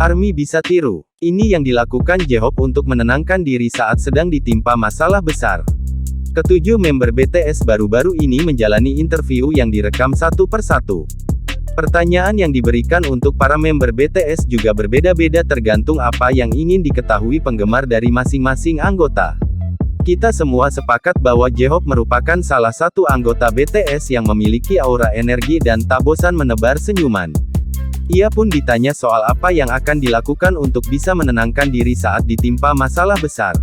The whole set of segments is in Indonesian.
Army bisa tiru. Ini yang dilakukan J-Hope untuk menenangkan diri saat sedang ditimpa masalah besar. Ketujuh member BTS baru-baru ini menjalani interview yang direkam satu persatu. Pertanyaan yang diberikan untuk para member BTS juga berbeda-beda tergantung apa yang ingin diketahui penggemar dari masing-masing anggota. Kita semua sepakat bahwa J-Hope merupakan salah satu anggota BTS yang memiliki aura energi dan tak bosan menebar senyuman. Ia pun ditanya soal apa yang akan dilakukan untuk bisa menenangkan diri saat ditimpa masalah besar.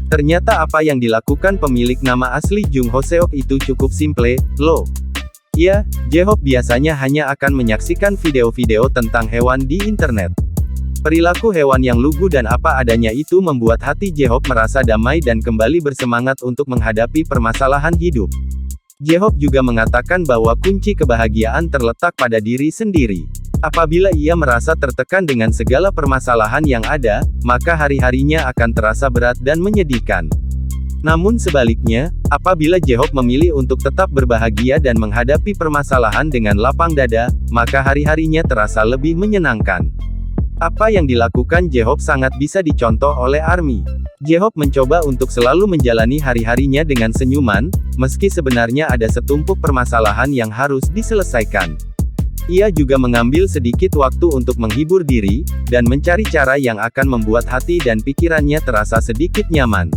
Ternyata apa yang dilakukan pemilik nama asli Jung Ho Seok itu cukup simple, loh. Ya, J-Hope biasanya hanya akan menyaksikan video-video tentang hewan di internet. Perilaku hewan yang lugu dan apa adanya itu membuat hati J-Hope merasa damai dan kembali bersemangat untuk menghadapi permasalahan hidup. J-Hope juga mengatakan bahwa kunci kebahagiaan terletak pada diri sendiri. Apabila ia merasa tertekan dengan segala permasalahan yang ada, maka hari-harinya akan terasa berat dan menyedihkan. Namun sebaliknya, apabila J-Hope memilih untuk tetap berbahagia dan menghadapi permasalahan dengan lapang dada, maka hari-harinya terasa lebih menyenangkan. Apa yang dilakukan J-Hope sangat bisa dicontoh oleh Army. J-Hope mencoba untuk selalu menjalani hari-harinya dengan senyuman, meski sebenarnya ada setumpuk permasalahan yang harus diselesaikan. Ia juga mengambil sedikit waktu untuk menghibur diri, dan mencari cara yang akan membuat hati dan pikirannya terasa sedikit nyaman.